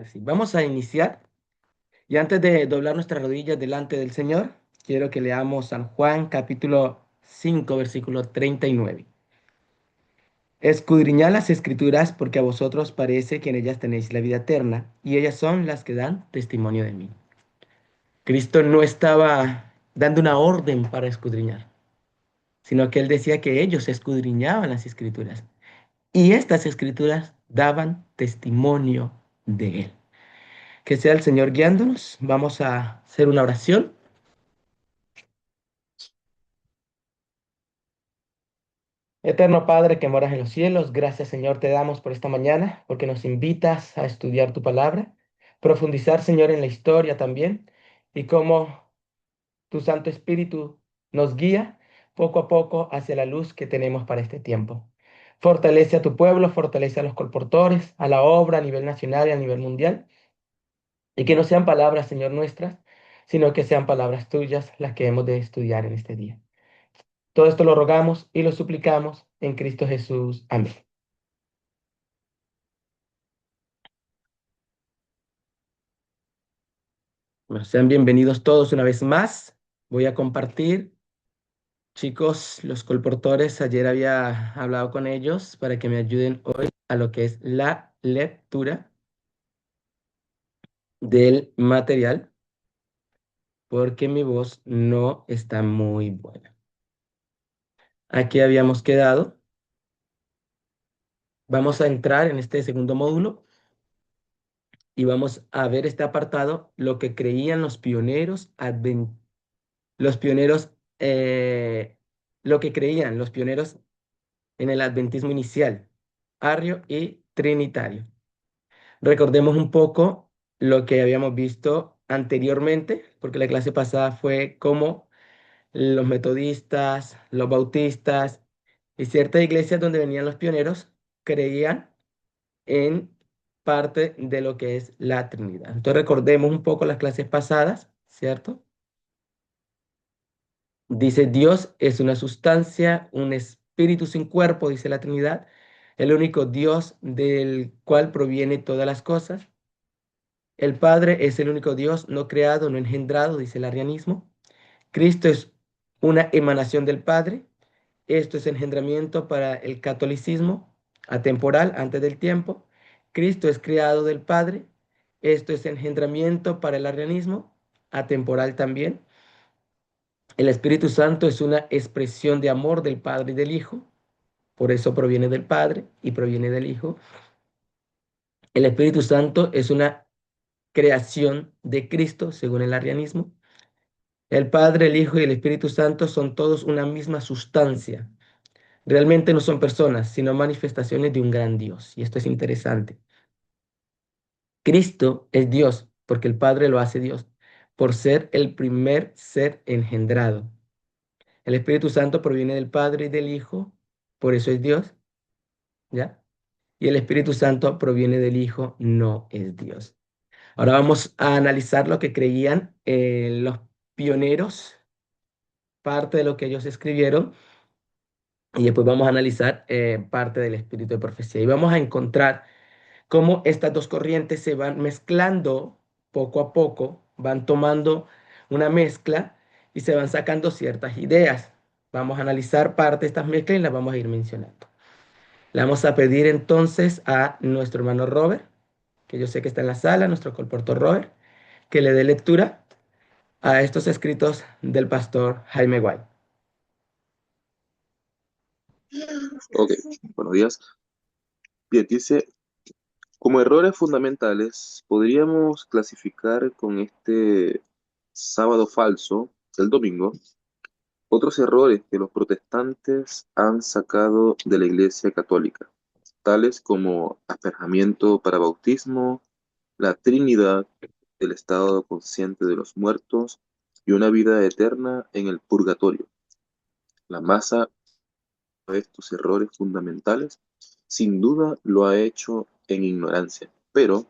Así, vamos a iniciar y antes de doblar nuestras rodillas delante del Señor, quiero que leamos San Juan capítulo 5 versículo 39. Escudriñad las escrituras porque a vosotros parece que en ellas tenéis la vida eterna y ellas son las que dan testimonio de mí. Cristo no estaba dando una orden para escudriñar, sino que él decía que ellos escudriñaban las escrituras y estas escrituras daban testimonio de él. Que sea el Señor guiándonos. Vamos a hacer una oración. Eterno Padre que moras en los cielos, gracias Señor te damos por esta mañana, porque nos invitas a estudiar tu palabra, profundizar Señor en la historia también, y cómo tu Santo Espíritu nos guía poco a poco hacia la luz que tenemos para este tiempo. Fortalece a tu pueblo, fortalece a los colportores, a la obra a nivel nacional y a nivel mundial, y que no sean palabras, Señor, nuestras, sino que sean palabras tuyas las que hemos de estudiar en este día. Todo esto lo rogamos y lo suplicamos en Cristo Jesús. Amén. Bueno, sean bienvenidos todos una vez más. Voy a compartir, chicos, los colportores. Ayer había hablado con ellos para que me ayuden hoy a lo que es la lectura del material, porque mi voz no está muy buena. Aquí habíamos quedado. Vamos a entrar en este segundo módulo y vamos a ver este apartado, lo que creían los pioneros los pioneros, lo que creían los pioneros en el adventismo inicial, arrio y trinitario. Recordemos un poco lo que habíamos visto anteriormente, porque la clase pasada fue cómo los metodistas, los bautistas y ciertas iglesias donde venían los pioneros creían en parte de lo que es la Trinidad. Entonces recordemos un poco las clases pasadas, ¿cierto? Dice, Dios es una sustancia, un espíritu sin cuerpo, dice la Trinidad, el único Dios del cual proviene todas las cosas. El Padre es el único Dios no creado, no engendrado, dice el arrianismo. Cristo es una emanación del Padre. Esto es engendramiento para el catolicismo, atemporal, antes del tiempo. Cristo es creado del Padre. Esto es engendramiento para el arrianismo, atemporal también. El Espíritu Santo es una expresión de amor del Padre y del Hijo, por eso proviene del Padre y proviene del Hijo. El Espíritu Santo es una creación de Cristo, según el arrianismo. El Padre, el Hijo y el Espíritu Santo son todos una misma sustancia. Realmente no son personas, sino manifestaciones de un gran Dios. Y esto es interesante. Cristo es Dios, porque el Padre lo hace Dios, por ser el primer ser engendrado. El Espíritu Santo proviene del Padre y del Hijo, por eso es Dios, ¿ya? Y el Espíritu Santo proviene del Hijo, no es Dios. Ahora vamos a analizar lo que creían los pioneros, parte de lo que ellos escribieron, y después vamos a analizar parte del espíritu de profecía. Y vamos a encontrar cómo estas dos corrientes se van mezclando poco a poco, van tomando una mezcla y se van sacando ciertas ideas. Vamos a analizar parte de estas mezclas y las vamos a ir mencionando. Le vamos a pedir entonces a nuestro hermano Robert, que yo sé que está en la sala, nuestro colportor Robert, que le dé lectura a estos escritos del pastor Jaime White. Ok, buenos días. Bien, dice, como errores fundamentales, podríamos clasificar con este sábado falso del domingo otros errores que los protestantes han sacado de la Iglesia Católica, tales como asperjamiento para bautismo, la Trinidad, el estado consciente de los muertos y una vida eterna en el purgatorio. La masa de estos errores fundamentales sin duda lo ha hecho en ignorancia, pero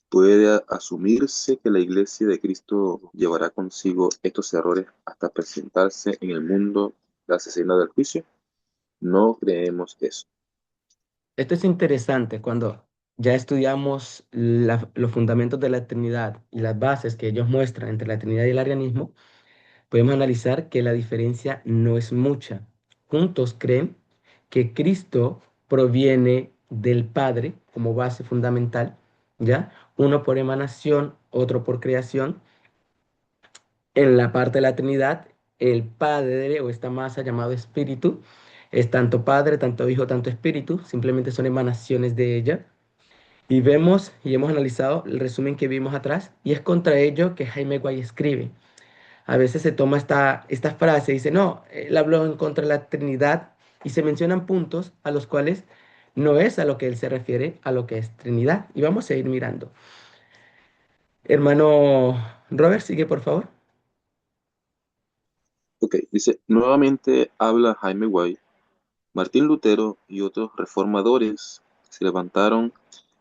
puede asumirse que la Iglesia de Cristo llevará consigo estos errores hasta presentarse en el mundo la escena del juicio. No creemos eso. Esto es interesante cuando ya estudiamos los fundamentos de la Trinidad y las bases que ellos muestran entre la Trinidad y el arianismo, podemos analizar que la diferencia no es mucha. Juntos creen que Cristo proviene del Padre como base fundamental, ¿ya? Uno por emanación, otro por creación. En la parte de la Trinidad, el Padre o esta masa llamado Espíritu es tanto Padre, tanto Hijo, tanto Espíritu, simplemente son emanaciones de ella. Y vemos y hemos analizado el resumen que vimos atrás, y es contra ello que Jaime Guay escribe. A veces se toma esta frase y dice, no, él habló en contra de la Trinidad, y se mencionan puntos a los cuales no es a lo que él se refiere, a lo que es Trinidad. Y vamos a ir mirando. Hermano Robert, sigue por favor. Ok, dice, nuevamente habla Jaime White. Martín Lutero y otros reformadores se levantaron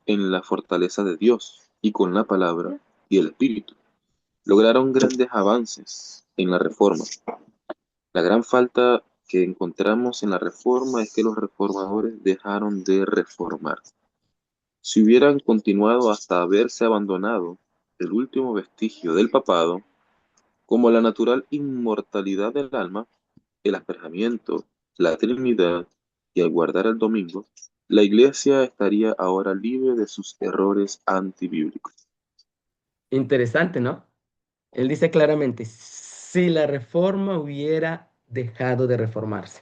en la fortaleza de Dios y con la palabra y el Espíritu. Lograron grandes avances en la reforma. La gran falta que encontramos en la reforma es que los reformadores dejaron de reformar. Si hubieran continuado hasta haberse abandonado el último vestigio del papado, como la natural inmortalidad del alma, el asperjamiento, la Trinidad y al guardar el domingo, la Iglesia estaría ahora libre de sus errores antibíblicos. Interesante, ¿no? Él dice claramente, si la reforma hubiera dejado de reformarse.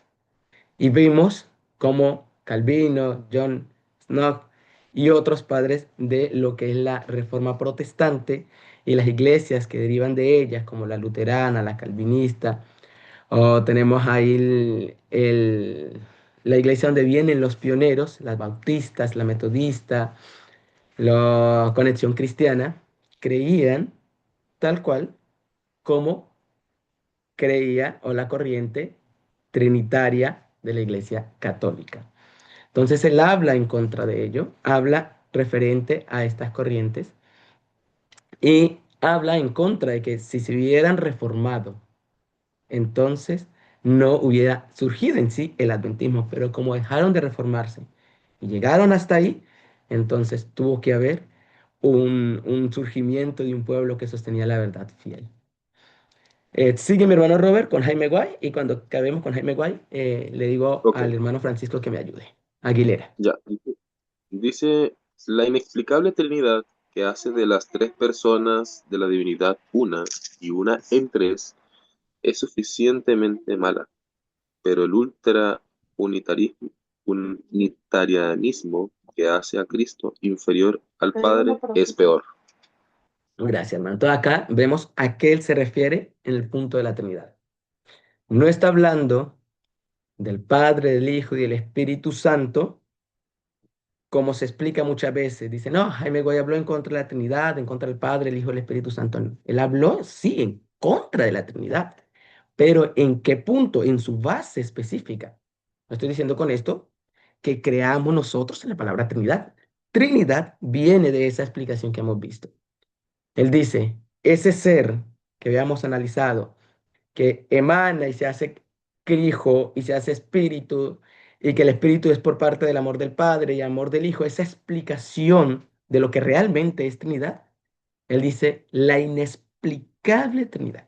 Y vimos cómo Calvino, John Knox y otros padres de lo que es la reforma protestante y las iglesias que derivan de ellas, como la luterana, la calvinista, o tenemos ahí la iglesia donde vienen los pioneros, las bautistas, la metodista, la conexión cristiana, creían tal cual como creía o la corriente trinitaria de la iglesia católica. Entonces él habla en contra de ello, habla referente a estas corrientes y habla en contra de que si se hubieran reformado, entonces no hubiera surgido en sí el adventismo, pero como dejaron de reformarse y llegaron hasta ahí, entonces tuvo que haber un surgimiento de un pueblo que sostenía la verdad fiel. Sigue mi hermano Robert con Jaime Guay, y cuando acabemos con Jaime Guay, le digo Ok, al hermano Francisco que me ayude. Aguilera. ya. Dice, la inexplicable Trinidad que hace de las tres personas de la divinidad una y una en tres es suficientemente mala, pero el unitarismo, unitarianismo que hace a Cristo inferior al Padre es peor. Gracias, hermano. Entonces acá vemos a qué él se refiere en el punto de la Trinidad. No está hablando del Padre, del Hijo y del Espíritu Santo, como se explica muchas veces. Dice, no, Jaime Goy habló en contra de la Trinidad, en contra del Padre, el Hijo y el Espíritu Santo. No. Él habló, sí, en contra de la Trinidad, pero ¿en qué punto? En su base específica. No estoy diciendo con esto que creamos nosotros en la palabra Trinidad. Trinidad viene de esa explicación que hemos visto. Él dice, ese ser que habíamos analizado, que emana y se hace hijo y se hace espíritu, y que el espíritu es por parte del amor del Padre y amor del Hijo, esa explicación de lo que realmente es Trinidad, él dice la inexplicable Trinidad.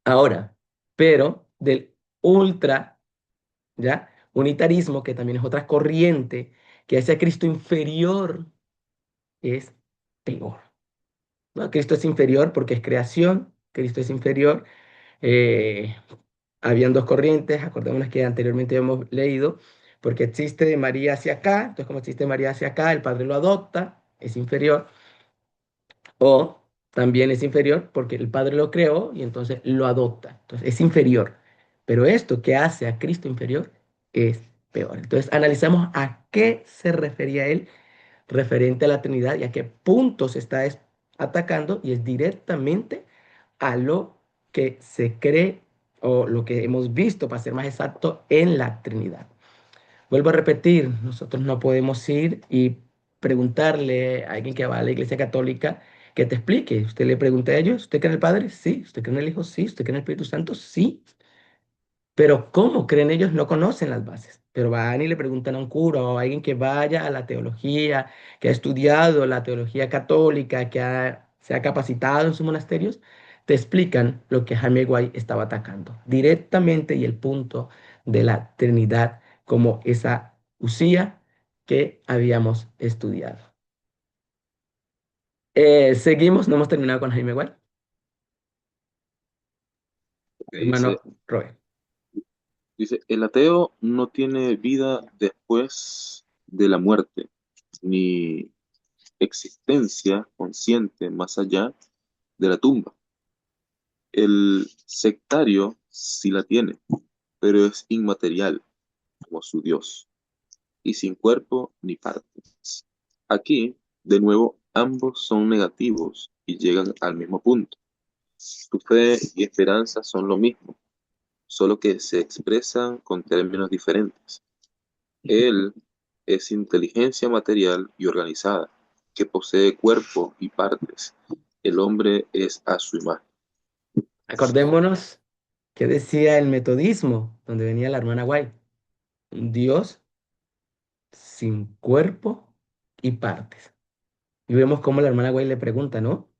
Ahora, pero del ultra, ¿ya? Unitarismo, que también es otra corriente que hace a Cristo inferior, es peor. ¿No? Cristo es inferior porque es creación, Cristo es inferior. eh, Habían dos corrientes, acordémonos que anteriormente hemos leído, porque existe de María hacia acá, entonces como existe de María hacia acá, el Padre lo adopta, es inferior, o también es inferior porque el Padre lo creó y entonces lo adopta, entonces es inferior. Pero esto que hace a Cristo inferior es peor. Entonces analizamos a qué se refería él referente a la Trinidad y a qué puntos está atacando, y es directamente a lo que se cree o lo que hemos visto, para ser más exacto, en la Trinidad. Vuelvo a repetir, nosotros no podemos ir y preguntarle a alguien que va a la Iglesia Católica que te explique. Usted le pregunta a ellos, ¿usted cree en el Padre? Sí. ¿Usted cree en el Hijo? Sí. ¿Usted cree en el Espíritu Santo? Sí. Pero ¿cómo creen ellos? No conocen las bases. pero van y le preguntan a un cura o a alguien que vaya a la teología, que ha estudiado la teología católica, se ha capacitado en sus monasterios, te explican lo que Jaime Guay estaba atacando directamente y el punto de la Trinidad como esa usía que habíamos estudiado. Seguimos, no hemos terminado con Jaime Guay. Que Hermano dice, Roy. dice, el ateo no tiene vida después de la muerte, ni existencia consciente más allá de la tumba. El sectario sí la tiene, pero es inmaterial, como su Dios, y sin cuerpo ni partes. Aquí, de nuevo, ambos son negativos y llegan al mismo punto. Tu fe y esperanza son lo mismo, solo que se expresan con términos diferentes. Él es inteligencia material y organizada, que posee cuerpo y partes. El hombre es a su imagen. Acordémonos que decía el metodismo, donde venía la hermana Guay. Un Dios sin cuerpo y partes. Y vemos cómo la hermana Guay le pregunta, ¿no?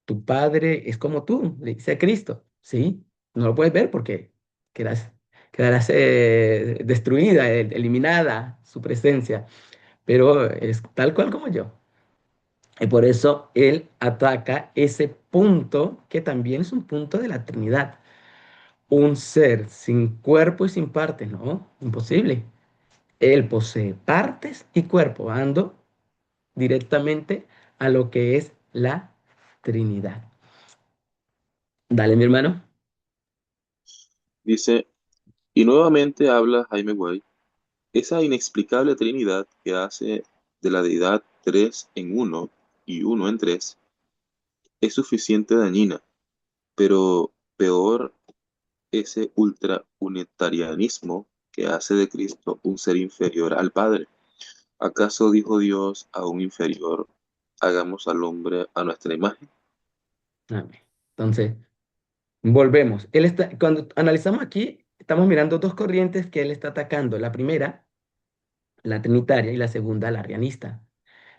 Tu padre es como tú, le dice a Cristo. Sí, no lo puedes ver porque quedarás, quedarás destruida, eliminada su presencia, pero es tal cual como yo. Y por eso él ataca ese punto que también es un punto de la Trinidad. Un ser sin cuerpo y sin partes, no, imposible. Él posee partes y cuerpo, ando directamente a lo que es la Trinidad. Dale, mi hermano. Dice, y nuevamente habla Jaime Guay, esa inexplicable Trinidad que hace de la deidad tres en uno y uno en tres es suficiente dañina, pero peor ese ultraunitarianismo que hace de Cristo un ser inferior al Padre. ¿Acaso dijo Dios a un inferior, hagamos al hombre a nuestra imagen? Amén. Entonces, volvemos. Cuando analizamos aquí, estamos mirando dos corrientes que él está atacando. La primera, la trinitaria, y la segunda, la arrianista.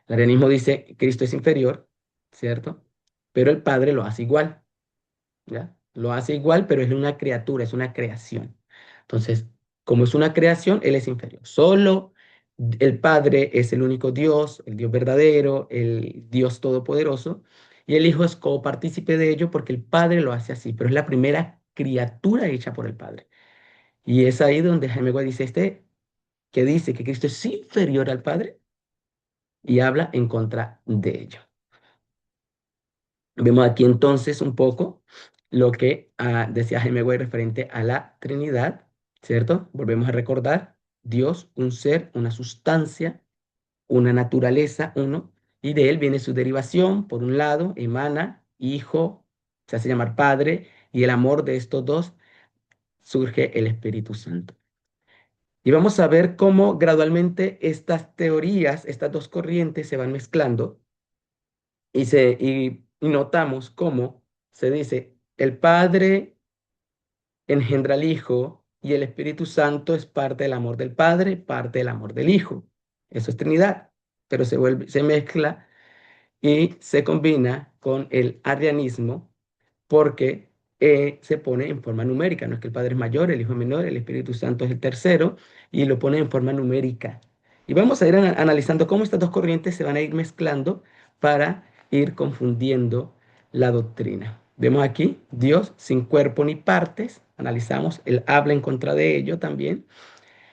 El arrianismo dice que Cristo es inferior, ¿cierto? Pero el Padre lo hace igual. ¿Ya? Lo hace igual, pero es una criatura, es una creación. Entonces, como es una creación, Él es inferior. Solo el Padre es el único Dios, el Dios verdadero, el Dios todopoderoso, y el Hijo es copartícipe de ello porque el Padre lo hace así, pero es la primera criatura hecha por el Padre. Y es ahí donde Jaime Guay dice que dice que Cristo es inferior al Padre y habla en contra de ello. Vemos aquí entonces un poco lo que decía Jaime Güey referente a la Trinidad, ¿cierto? Volvemos a recordar, Dios, un ser, una sustancia, una naturaleza, uno, y de él viene su derivación, por un lado, emana, hijo, se hace llamar padre, y el amor de estos dos surge el Espíritu Santo. Y vamos a ver cómo gradualmente estas teorías, estas dos corrientes se van mezclando y notamos cómo se dice, el Padre engendra al Hijo y el Espíritu Santo es parte del amor del Padre, parte del amor del Hijo. Eso es Trinidad, pero se mezcla y se combina con el arrianismo porque se pone en forma numérica. No es que el Padre es mayor, el Hijo es menor, el Espíritu Santo es el tercero y lo pone en forma numérica. Y vamos a ir analizando cómo estas dos corrientes se van a ir mezclando para ir confundiendo la doctrina. Vemos aquí Dios sin cuerpo ni partes. Analizamos, él habla en contra de ello también.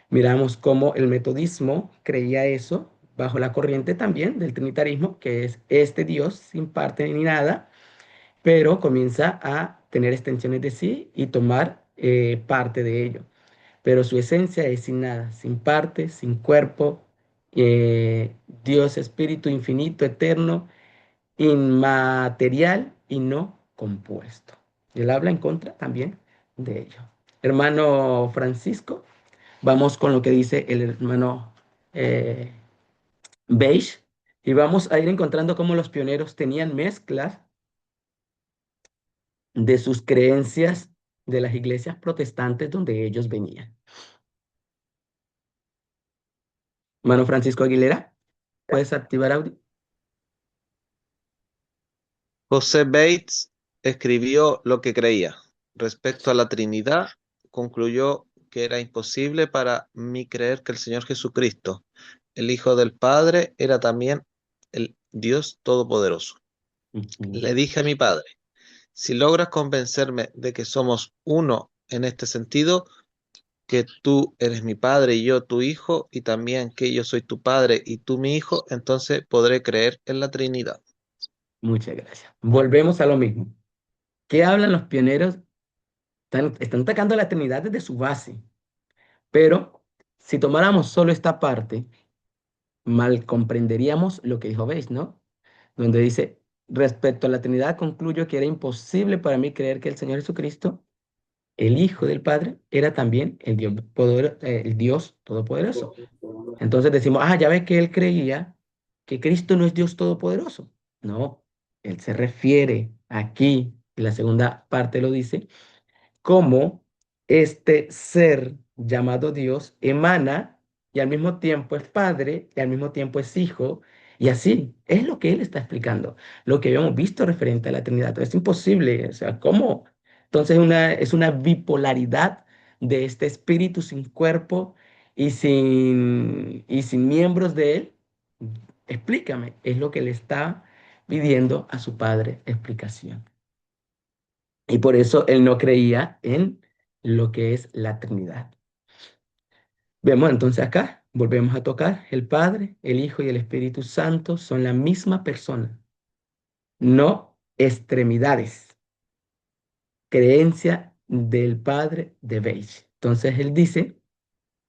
Miramos cómo el metodismo creía eso bajo la corriente también del trinitarismo, que es este Dios sin parte ni nada, pero comienza a tener extensiones de sí y tomar parte de ello. Pero su esencia es sin nada, sin parte, sin cuerpo, Dios espíritu infinito, eterno, inmaterial y no compuesto. Y él habla en contra también de ello. Hermano Francisco, vamos con lo que dice el hermano eh, Beige y vamos a ir encontrando cómo los pioneros tenían mezclas de sus creencias de las iglesias protestantes donde ellos venían. Hermano Francisco Aguilera, ¿puedes activar audio? José Bates escribió lo que creía. Respecto a la Trinidad, concluyó que era imposible para mí creer que el Señor Jesucristo, el Hijo del Padre, era también el Dios Todopoderoso. Ujú. Le dije a mi padre, si logras convencerme de que somos uno en este sentido, que tú eres mi padre y yo tu hijo, y también que yo soy tu padre y tú mi hijo, entonces podré creer en la Trinidad. Muchas gracias. Volvemos a lo mismo. ¿Qué hablan los pioneros? Están atacando a la Trinidad desde su base, pero si tomáramos solo esta parte, mal comprenderíamos lo que dijo Weiss, ¿no? Donde dice, respecto a la Trinidad, concluyo que era imposible para mí creer que el Señor Jesucristo, el Hijo del Padre, era también el Dios Todopoderoso. Entonces decimos, ya ves que él creía que Cristo no es Dios Todopoderoso. No, él se refiere aquí, y la segunda parte lo dice, cómo este ser llamado Dios emana y al mismo tiempo es padre y al mismo tiempo es hijo. Y así es lo que él está explicando, lo que habíamos visto referente a la Trinidad. Es imposible, o sea, ¿cómo? Entonces es una bipolaridad de este espíritu sin cuerpo y sin miembros de él. Explícame, es lo que le está pidiendo a su padre explicación. Y por eso él no creía en lo que es la Trinidad. Vemos entonces acá, volvemos a tocar, el Padre, el Hijo y el Espíritu Santo son la misma persona, no extremidades. Creencia del Padre de Beige. Entonces él dice,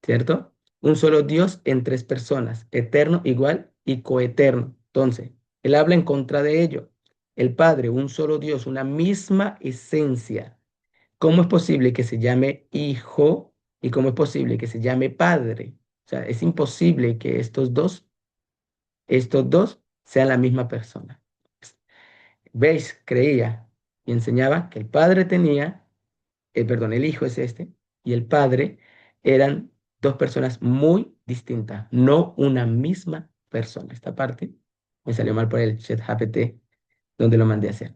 ¿cierto? Un solo Dios en tres personas, eterno, igual y coeterno. Entonces, él habla en contra de ello. El Padre, un solo Dios, una misma esencia. ¿Cómo es posible que se llame hijo y cómo es posible que se llame padre? O sea, es imposible que estos dos sean la misma persona. Veis, creía y enseñaba que el padre tenía, perdón, el hijo es este, y el padre eran dos personas muy distintas, no una misma persona. Esta parte me salió mal por el chat GPT donde lo mandé a hacer.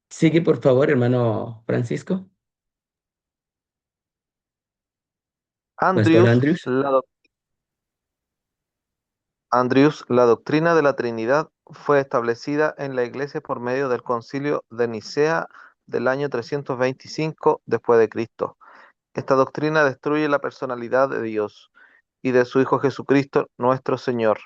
Sigue, por favor, hermano Francisco, Pastor Andrews, Andrews. La doctrina de la Trinidad fue establecida en la Iglesia por medio del Concilio de Nicea del año 325 después de Cristo. Esta doctrina destruye la personalidad de Dios y de su Hijo Jesucristo, nuestro Señor.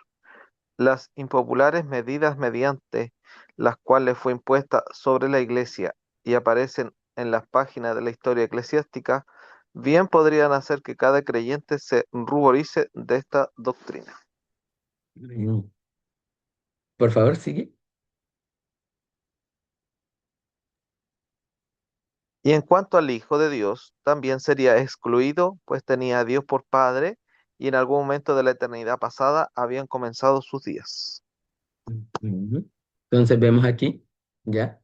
Las impopulares medidas mediante las cuales fue impuesta sobre la Iglesia y aparecen en las páginas de la historia eclesiástica, bien podrían hacer que cada creyente se ruborice de esta doctrina. Mm. Por favor, sigue. Y en cuanto al Hijo de Dios, también sería excluido, pues tenía a Dios por Padre y en algún momento de la eternidad pasada habían comenzado sus días. Ujú. Entonces vemos aquí, ¿ya?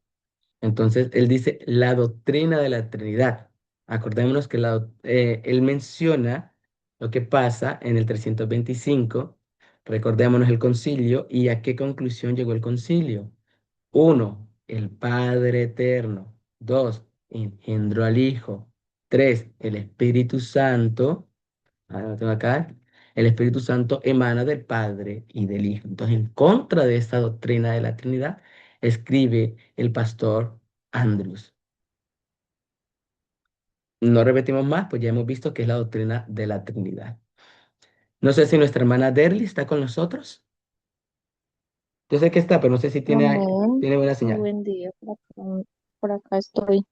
Entonces él dice la doctrina de la Trinidad. Acordémonos que él menciona lo que pasa en el 325. Recordémonos el concilio y a qué conclusión llegó el concilio. Uno, el Padre eterno. Dos, engendró al Hijo. Tres, el Espíritu Santo. Lo tengo acá. El Espíritu Santo emana del Padre y del Hijo. Entonces, en contra de esta doctrina de la Trinidad, escribe el pastor Andrews. No repetimos más, pues ya hemos visto que es la doctrina de la Trinidad. No sé si nuestra hermana Derly está con nosotros. Yo sé que está, pero no sé si Amén. tiene buena Muy señal. buen día. Por acá estoy.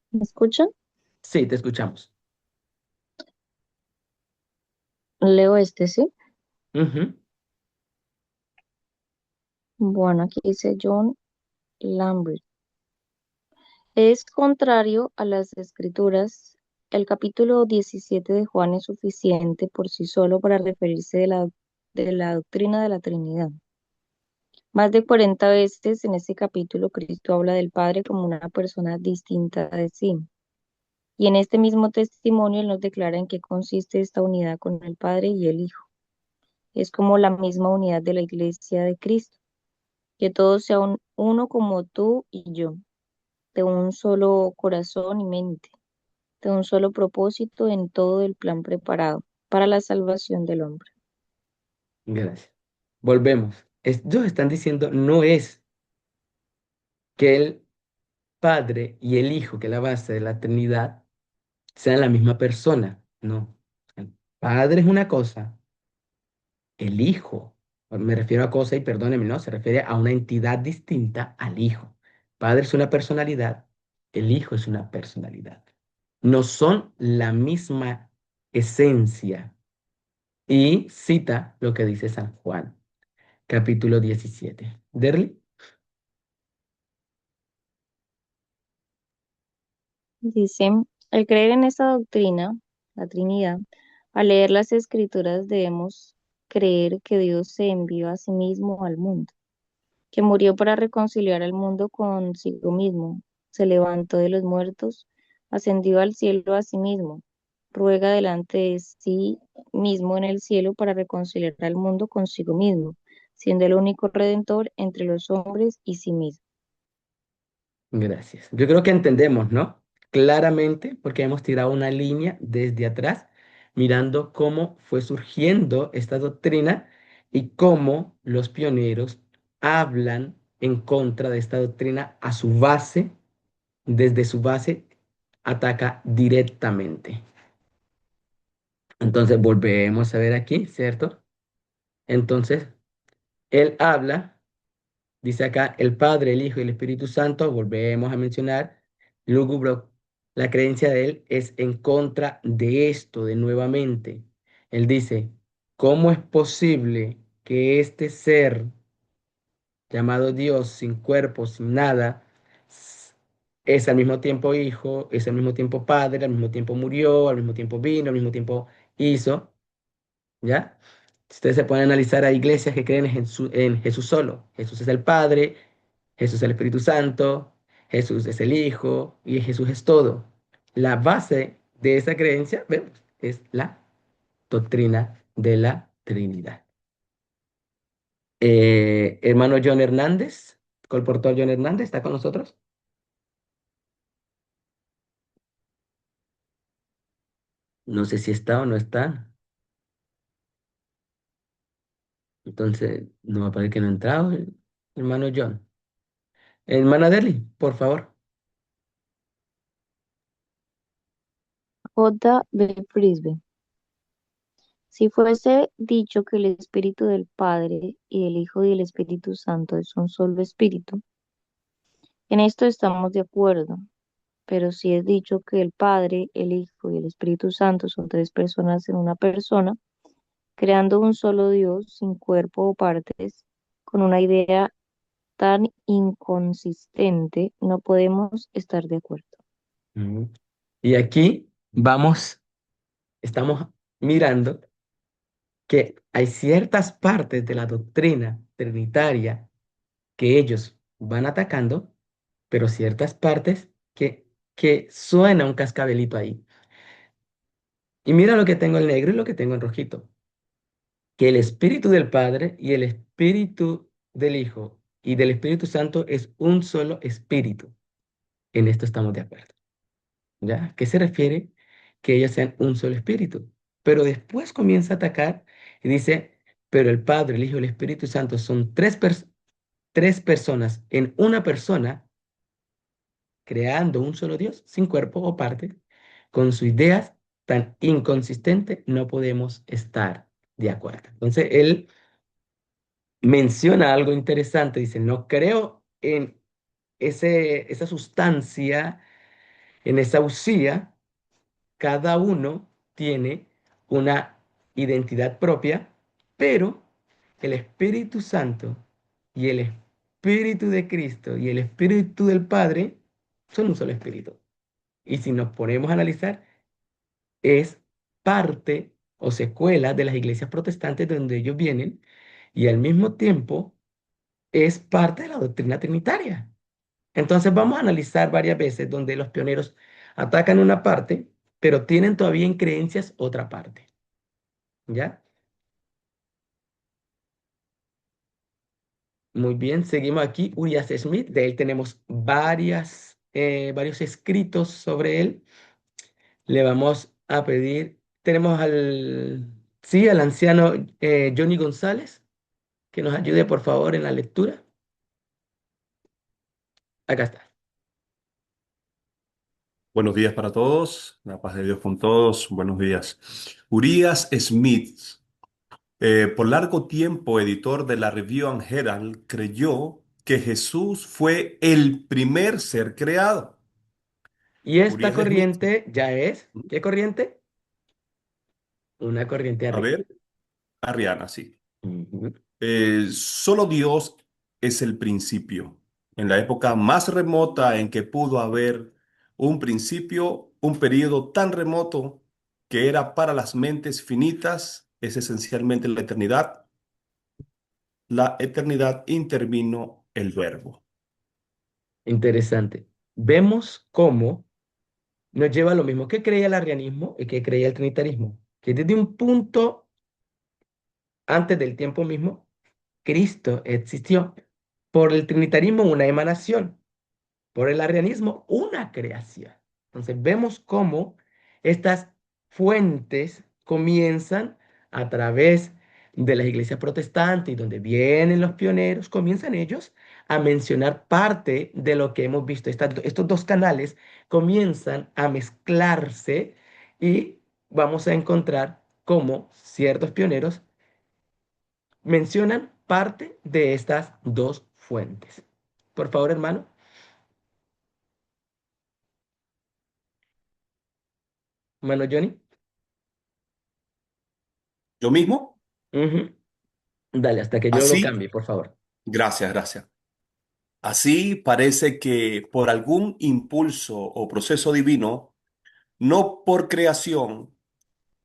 ¿Me escuchan? Sí, te escuchamos. Leo este, ¿sí? Ujú. Bueno, aquí dice John Lambert. Es contrario a las escrituras. El capítulo 17 de Juan es suficiente por sí solo para referirse de la doctrina de la Trinidad. Más de 40 veces en este capítulo Cristo habla del Padre como una persona distinta de sí. Y en este mismo testimonio Él nos declara en qué consiste esta unidad con el Padre y el Hijo. Es como la misma unidad de la Iglesia de Cristo, que todos sean uno como tú y yo, de un solo corazón y mente, de un solo propósito en todo el plan preparado para la salvación del hombre. Gracias. Volvemos. Ellos están diciendo no es que el Padre y el Hijo, que es la base de la Trinidad, sean la misma persona. No. El Padre es una cosa, el Hijo, me refiero a cosa y perdóneme, no, se refiere a una entidad distinta al Hijo. Padre es una personalidad, el Hijo es una personalidad. No son la misma esencia. Y cita lo que dice San Juan, capítulo 17. Derly. Dice, al creer en esta doctrina, la Trinidad, al leer las Escrituras debemos creer que Dios se envió a sí mismo al mundo, que murió para reconciliar al mundo consigo mismo, se levantó de los muertos, ascendió al cielo a sí mismo, ruega delante de sí mismo en el cielo para reconciliar al mundo consigo mismo, siendo el único redentor entre los hombres y sí mismo. Gracias. Yo creo que entendemos, ¿no? Claramente, porque hemos tirado una línea desde atrás, mirando cómo fue surgiendo esta doctrina y cómo los pioneros hablan en contra de esta doctrina a su base, desde su base, ataca directamente. Entonces, volvemos a ver aquí, ¿cierto? Entonces, él habla. Dice acá, el Padre, el Hijo y el Espíritu Santo, volvemos a mencionar, lúgubre, la creencia de él es en contra de esto, de nuevamente. Él dice, ¿cómo es posible que este ser llamado Dios, sin cuerpo, sin nada, s- es al mismo tiempo hijo, es al mismo tiempo padre, al mismo tiempo murió, al mismo tiempo vino, al mismo tiempo hizo? ¿Ya? Ustedes se pueden analizar a iglesias que creen en Jesús solo. Jesús es el Padre, Jesús es el Espíritu Santo, Jesús es el Hijo y Jesús es todo. La base de esa creencia, vemos, es la doctrina de la Trinidad. Hermano John Hernández, colportor John Hernández, ¿está con nosotros? No sé si está o no está. Entonces, no va a parecer que no ha entrado, hermano John. Hermana Deli, por favor. J. B. Frisbee. Si fuese dicho que el Espíritu del Padre y del Hijo y el Espíritu Santo es un solo Espíritu, en esto estamos de acuerdo, pero si es dicho que el Padre, el Hijo y el Espíritu Santo son tres personas en una persona, creando un solo Dios sin cuerpo o partes, con una idea tan inconsistente, no podemos estar de acuerdo. Mm. Y aquí estamos mirando que hay ciertas partes de la doctrina trinitaria que ellos van atacando, pero ciertas partes que suena un cascabelito ahí. Y mira lo que tengo en negro y lo que tengo en rojito, que el Espíritu del Padre y el Espíritu del Hijo y del Espíritu Santo es un solo espíritu. En esto estamos de acuerdo. ¿Ya? ¿Qué se refiere? Que ellos sean un solo espíritu. Pero después comienza a atacar y dice, pero el Padre, el Hijo y el Espíritu Santo son tres personas en una persona, creando un solo Dios, sin cuerpo o parte, con sus ideas tan inconsistentes, no podemos estar de acuerdo. Entonces, él menciona algo interesante, dice, no creo en esa sustancia, en esa usía. Cada uno tiene una identidad propia, pero el Espíritu Santo y el Espíritu de Cristo y el Espíritu del Padre son un solo espíritu. Y si nos ponemos a analizar, es parte o secuela de las iglesias protestantes de donde ellos vienen y al mismo tiempo es parte de la doctrina trinitaria. Entonces vamos a analizar varias veces donde los pioneros Atacan una parte, pero tienen todavía en creencias otra parte. ¿Ya? Muy bien, seguimos aquí. Urias Smith, de él tenemos varios escritos sobre él. Le vamos a pedir, tenemos sí, al anciano Johnny González, que nos ayude por favor en la lectura. Acá está. Buenos días para todos, la paz de Dios con todos, buenos días. Urias Smith, por largo tiempo editor de la Review and Herald, creyó que Jesús fue el primer ser creado. Y esta Urias Smith, corriente ya es, ¿qué corriente? Una corriente a arriba. ver, Ariana, sí. Ujú. Solo Dios es el principio. En la época más remota en que pudo haber un principio, un periodo tan remoto que era para las mentes finitas, es esencialmente la eternidad. La eternidad intervino el verbo. Interesante. Vemos cómo nos lleva a lo mismo que creía el arrianismo y que creía el trinitarismo, que desde un punto antes del tiempo mismo, Cristo existió. Por el trinitarismo, una emanación. Por el arrianismo, una creación. Entonces vemos cómo estas fuentes comienzan a través de las iglesias protestantes y donde vienen los pioneros, comienzan ellos a mencionar parte de lo que hemos visto. Estos dos canales comienzan a mezclarse y vamos a encontrar cómo ciertos pioneros mencionan parte de estas dos fuentes. Por favor, hermano. Hermano Johnny. Yo mismo, Ujú. Dale, hasta que yo lo así, cambie, por favor. gracias, gracias. Así parece que por algún impulso o proceso divino, no por creación,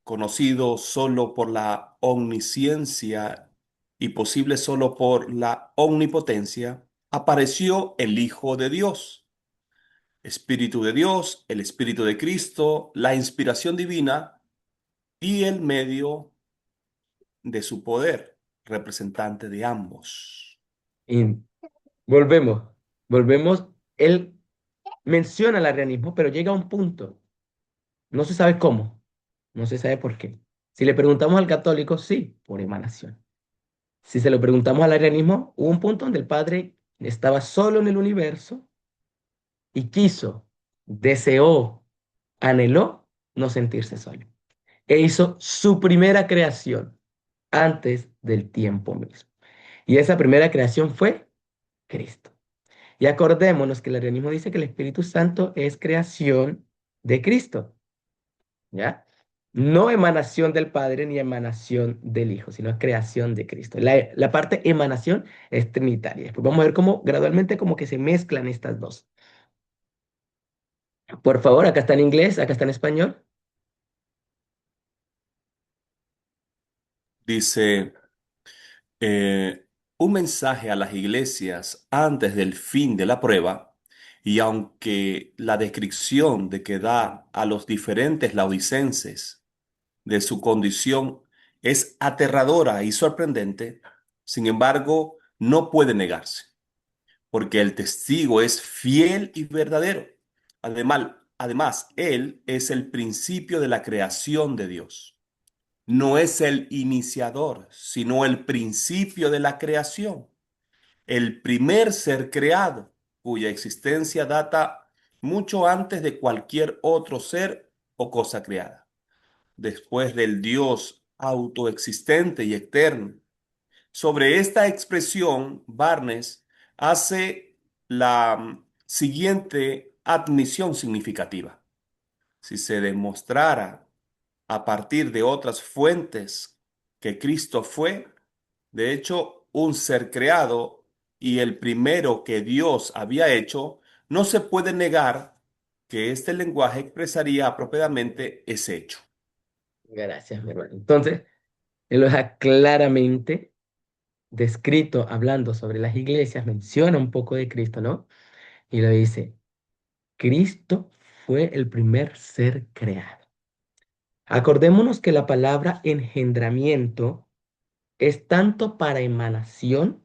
conocido solo por la omnisciencia y posible solo por la omnipotencia, apareció el Hijo de Dios, Espíritu de Dios, el Espíritu de Cristo, la inspiración divina y el medio de su poder, representante de ambos. Y volvemos, volvemos. Él menciona el arrianismo, pero llega a un punto. No se sabe cómo, no se sabe por qué. Si le preguntamos al católico, sí, por emanación. Si se lo preguntamos al arrianismo, hubo un punto donde el Padre estaba solo en el universo y quiso, deseó, anheló no sentirse solo. E hizo su primera creación antes del tiempo mismo. Y esa primera creación fue Cristo. Y acordémonos que el arianismo dice que el Espíritu Santo es creación de Cristo, ¿ya? No emanación del Padre ni emanación del Hijo, sino es creación de Cristo. La parte emanación es trinitaria. Después vamos a ver cómo gradualmente como que se mezclan estas dos. Por favor, acá está en inglés, acá está en español. Dice, eh, un mensaje a las iglesias antes del fin de la prueba, y aunque la descripción de que da a los diferentes laodicenses de su condición es aterradora y sorprendente, sin embargo, no puede negarse, porque el testigo es fiel y verdadero. Además, él es el principio de la creación de Dios. No es el iniciador, sino el principio de la creación, el primer ser creado, cuya existencia data mucho antes de cualquier otro ser o cosa creada. Después del Dios autoexistente y eterno. Sobre esta expresión, Barnes hace la siguiente admisión significativa. Si se demostrara a partir de otras fuentes que Cristo fue, de hecho, un ser creado y el primero que Dios había hecho, no se puede negar que este lenguaje expresaría apropiadamente ese hecho. Gracias, mi hermano. Entonces, él lo deja claramente descrito hablando sobre las iglesias, menciona un poco de Cristo, ¿no? Y lo dice, Cristo fue el primer ser creado. Acordémonos que la palabra engendramiento es tanto para emanación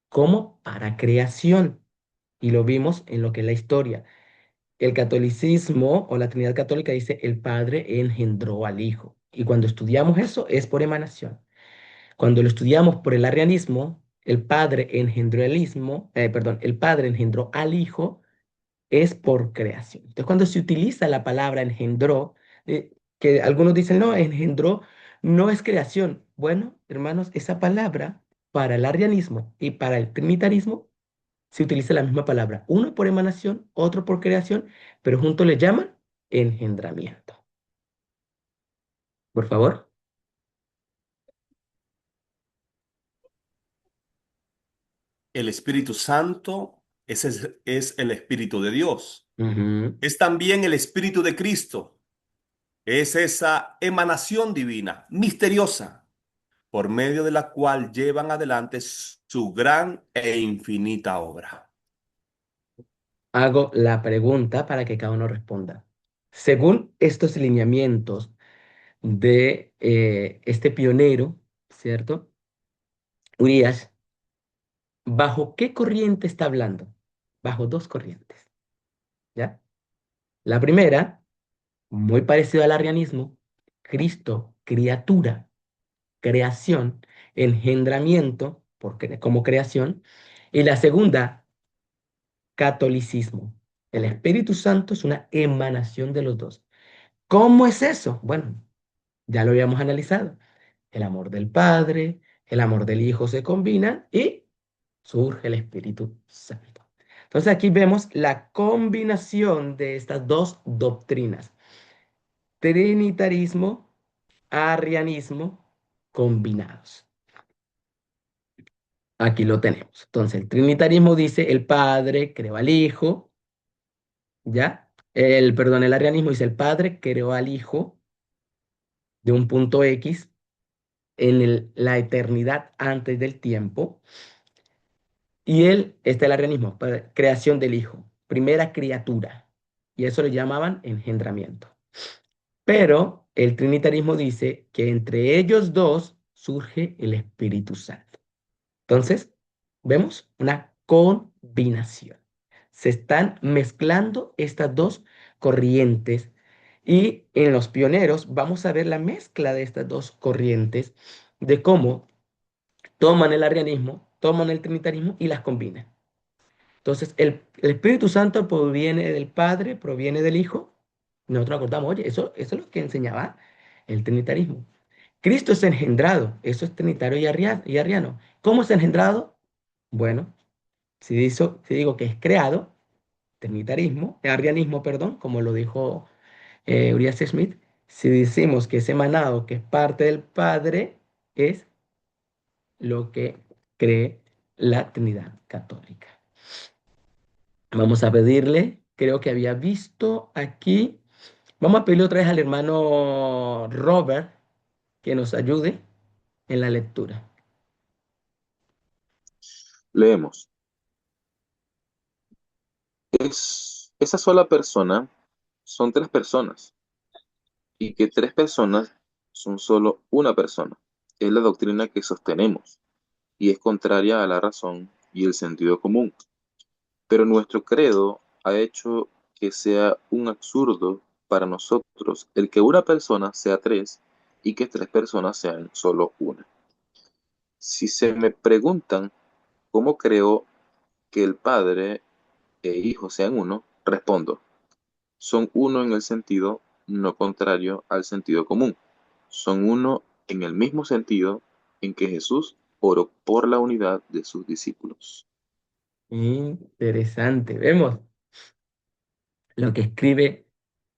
como para creación. Y lo vimos en lo que es la historia. El catolicismo o la Trinidad Católica dice el Padre engendró al Hijo. Y cuando estudiamos eso es por emanación. Cuando lo estudiamos por el arrianismo, el Padre engendró el Padre engendró al Hijo es por creación. Entonces, cuando se utiliza la palabra engendró, que algunos dicen, no, engendró no es creación. Bueno, hermanos, esa palabra para el arrianismo y para el trinitarismo se utiliza la misma palabra, uno por emanación, otro por creación, pero juntos le llaman engendramiento. Por favor. El Espíritu Santo es el Espíritu de Dios. Ujú. Es también el Espíritu de Cristo. Es esa emanación divina, misteriosa, por medio de la cual llevan adelante su gran e infinita obra. Hago la pregunta para que cada uno responda. Según estos lineamientos de este pionero, ¿cierto? Urias, ¿bajo qué corriente está hablando? Bajo dos corrientes, ¿ya? La primera, muy parecido al arrianismo, Cristo, criatura, creación, engendramiento como creación. Y la segunda, catolicismo. El Espíritu Santo es una emanación de los dos. ¿Cómo es eso? Bueno, ya lo habíamos analizado. El amor del Padre, el amor del Hijo se combinan y surge el Espíritu Santo. Entonces aquí vemos la combinación de estas dos doctrinas. Trinitarismo, arrianismo, combinados. Aquí lo tenemos. Entonces el trinitarismo dice el Padre creó al Hijo, ¿ya? El arrianismo dice el Padre creó al Hijo de un punto X en la eternidad antes del tiempo. Y él, está el arrianismo, creación del Hijo, primera criatura. Y eso lo llamaban engendramiento. Pero el trinitarismo dice que entre ellos dos surge el Espíritu Santo. Entonces, vemos una combinación. Se están mezclando estas dos corrientes y en los pioneros vamos a ver la mezcla de estas dos corrientes, de cómo toman el arrianismo, toman el trinitarismo y las combinan. Entonces, el Espíritu Santo proviene del Padre, proviene del Hijo. Nosotros acordamos, oye, eso es lo que enseñaba el trinitarismo. Cristo es engendrado, eso es trinitario y arriano. ¿Cómo es engendrado? Bueno, si digo que es creado, arrianismo, perdón, como lo dijo Urias Smith, si decimos que es emanado, que es parte del Padre, es lo que cree la Trinidad Católica. Vamos a pedirle, creo que había visto aquí, vamos a pedirle otra vez al hermano Robert que nos ayude en la lectura. Leemos. Esa sola persona son tres personas y que tres personas son solo una persona. Es la doctrina que sostenemos y es contraria a la razón y el sentido común. Pero nuestro credo ha hecho que sea un absurdo para nosotros el que una persona sea tres y que tres personas sean solo una. Si se me preguntan cómo creo que el Padre e Hijo sean uno, respondo, son uno en el sentido no contrario al sentido común. Son uno en el mismo sentido en que Jesús oró por la unidad de sus discípulos. Interesante. Vemos lo que escribe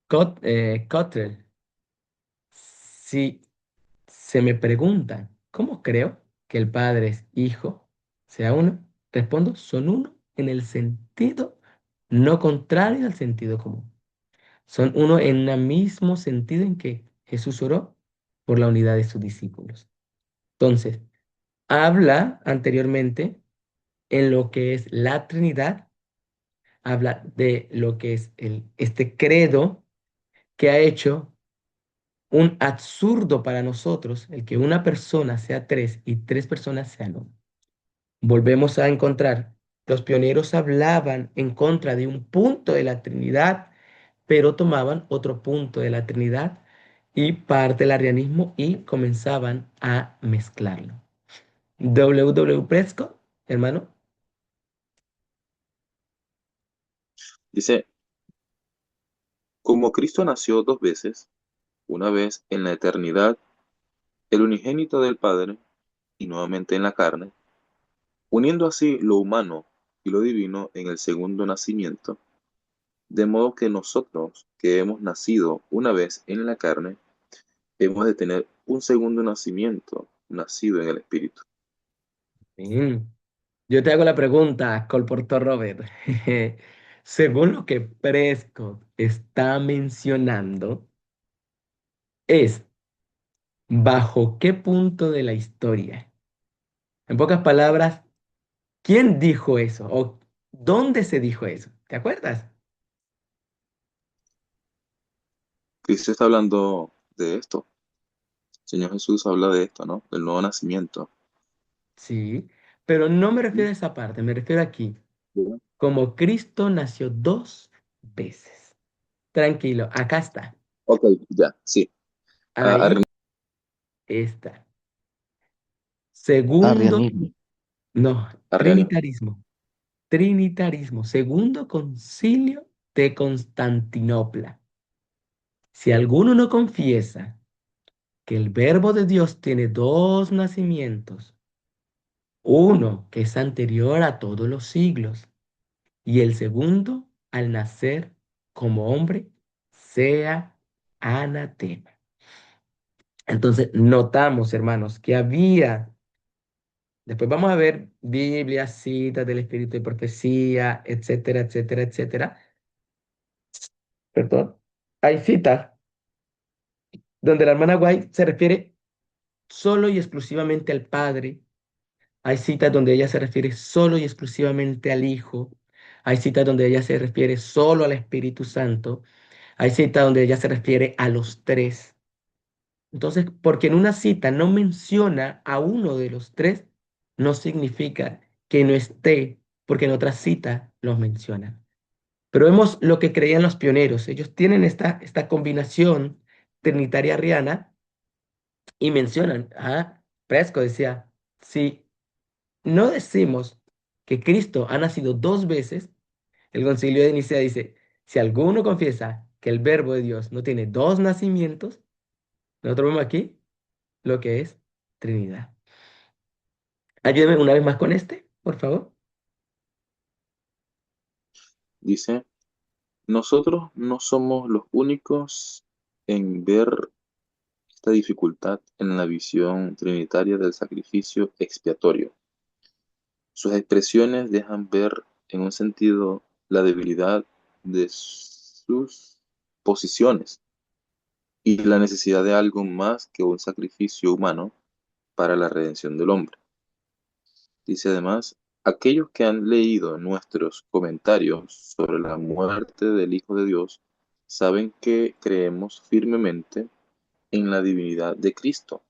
Cottrell. Si se me preguntan, ¿cómo creo que el Padre es Hijo, sea uno? Respondo, son uno en el sentido no contrario al sentido común. Son uno en el mismo sentido en que Jesús oró por la unidad de sus discípulos. Entonces, habla anteriormente en lo que es la Trinidad, habla de lo que es este credo que ha hecho un absurdo para nosotros el que una persona sea tres y tres personas sean uno. Volvemos a encontrar, los pioneros hablaban en contra de un punto de la Trinidad, pero tomaban otro punto de la Trinidad y parte del arrianismo y comenzaban a mezclarlo. W. Prescott, hermano. Dice, como Cristo nació dos veces, una vez en la eternidad, el unigénito del Padre, y nuevamente en la carne, uniendo así lo humano y lo divino en el segundo nacimiento, de modo que nosotros que hemos nacido una vez en la carne, hemos de tener un segundo nacimiento, nacido en el Espíritu. Bien. Yo te hago la pregunta, Colportor Robert. Según lo que Prescott está mencionando, es bajo qué punto de la historia. En pocas palabras, ¿quién dijo eso? ¿O dónde se dijo eso? ¿Te acuerdas? Cristo está hablando de esto. El Señor Jesús habla de esto, ¿no? Del nuevo nacimiento. Sí, pero no me refiero a esa parte, me refiero aquí. Como Cristo nació dos veces. Tranquilo, acá está. Ok, ya, sí. Ahí está. Segundo, Arrianismo. no, Arrianismo. trinitarismo. Trinitarismo. Segundo concilio de Constantinopla. Si alguno no confiesa que el verbo de Dios tiene dos nacimientos, uno que es anterior a todos los siglos y el segundo al nacer como hombre, sea anatema. Entonces, notamos, hermanos, que había, después vamos a ver Biblia, citas del Espíritu de Profecía, etcétera, etcétera, etcétera. Perdón. Hay citas donde la hermana White se refiere solo y exclusivamente al Padre. Hay citas donde ella se refiere solo y exclusivamente al Hijo. Hay citas donde ella se refiere solo al Espíritu Santo. Hay citas donde ella se refiere a los tres. Entonces, porque en una cita no menciona a uno de los tres, no significa que no esté, porque en otra cita los menciona. Pero vemos lo que creían los pioneros. Ellos tienen esta combinación trinitaria arriana y mencionan, Presco decía, si no decimos que Cristo ha nacido dos veces, el concilio de Nicea dice, si alguno confiesa que el verbo de Dios no tiene dos nacimientos, nosotros vemos aquí lo que es Trinidad. Ayúdeme una vez más con este, por favor. Dice, nosotros no somos los únicos en ver esta dificultad en la visión trinitaria del sacrificio expiatorio. Sus expresiones dejan ver en un sentido la debilidad de sus posiciones y la necesidad de algo más que un sacrificio humano para la redención del hombre. Dice además, aquellos que han leído nuestros comentarios sobre la muerte del Hijo de Dios saben que creemos firmemente en la divinidad de Cristo,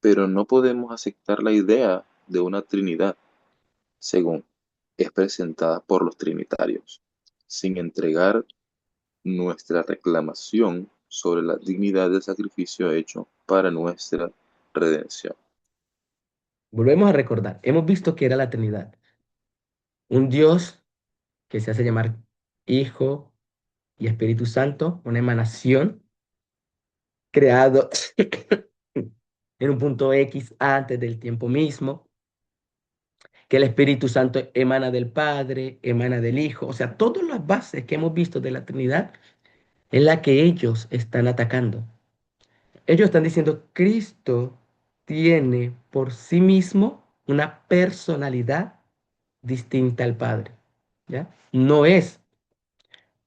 pero no podemos aceptar la idea de una Trinidad, según es presentada por los trinitarios, sin entregar nuestra reclamación sobre la dignidad del sacrificio hecho para nuestra redención. Volvemos a recordar, hemos visto que era la Trinidad, un Dios que se hace llamar Hijo y Espíritu Santo, una emanación creado en un punto X antes del tiempo mismo, que el Espíritu Santo emana del Padre, emana del Hijo, o sea, todas las bases que hemos visto de la Trinidad es la que ellos están atacando. Ellos están diciendo, Cristo tiene por sí mismo una personalidad distinta al Padre, ¿ya? No es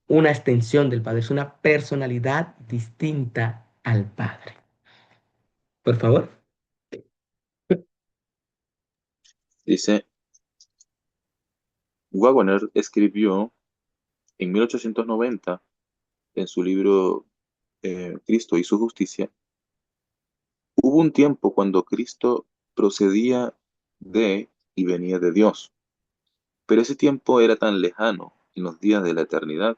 una extensión del Padre, es una personalidad distinta al Padre. Por favor. Dice, Wagner escribió En 1890, en su libro Cristo y su justicia, hubo un tiempo cuando Cristo procedía de y venía de Dios, pero ese tiempo era tan lejano en los días de la eternidad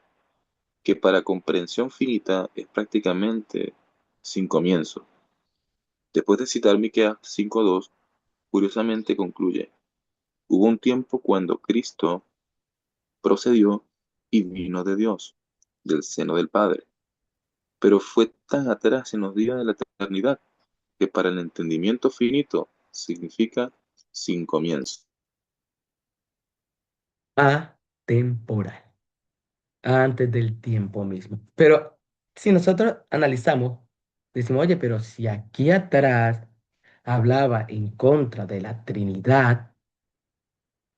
que para comprensión finita es prácticamente sin comienzo. Después de citar Miqueas 5:2, curiosamente concluye: hubo un tiempo cuando Cristo procedió y vino de Dios, del seno del Padre, pero fue tan atrás en los días de la eternidad que para el entendimiento finito significa sin comienzo. Atemporal, antes del tiempo mismo. Pero si nosotros analizamos, decimos, oye, pero si aquí atrás hablaba en contra de la Trinidad,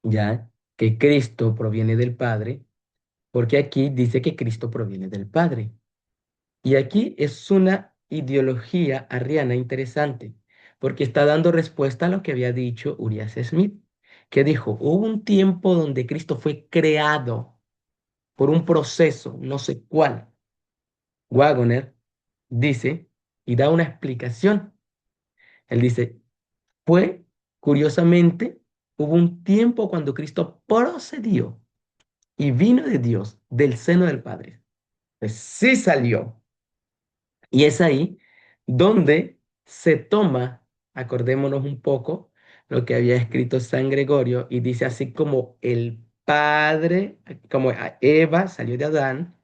ya que Cristo proviene del Padre, porque aquí dice que Cristo proviene del Padre. Y aquí es una ideología arriana interesante, porque está dando respuesta a lo que había dicho Urias Smith, que dijo, hubo un tiempo donde Cristo fue creado por un proceso, no sé cuál. Wagoner dice y da una explicación. Él dice, fue, curiosamente, hubo un tiempo cuando Cristo procedió y vino de Dios, del seno del Padre. Pues sí salió. Y es ahí donde se toma, acordémonos un poco, lo que había escrito San Gregorio y dice así como el Padre, como Eva salió de Adán,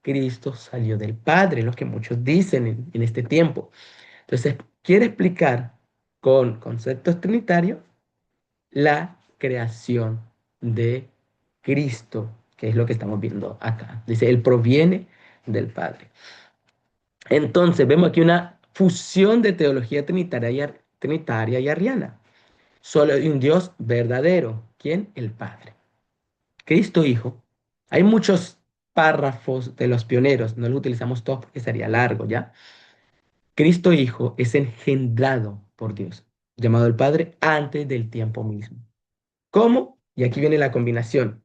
Cristo salió del Padre, lo que muchos dicen en este tiempo. Entonces, quiere explicar con conceptos trinitarios la creación de Cristo, que es lo que estamos viendo acá. Dice, Él proviene del Padre. Entonces, vemos aquí una fusión de teología trinitaria y arriana. Solo hay un Dios verdadero. ¿Quién? El Padre. Cristo Hijo. Hay muchos párrafos de los pioneros, no los utilizamos todos porque sería largo, ¿ya? Cristo Hijo es engendrado por Dios, llamado el Padre antes del tiempo mismo. ¿Cómo? Y aquí viene la combinación.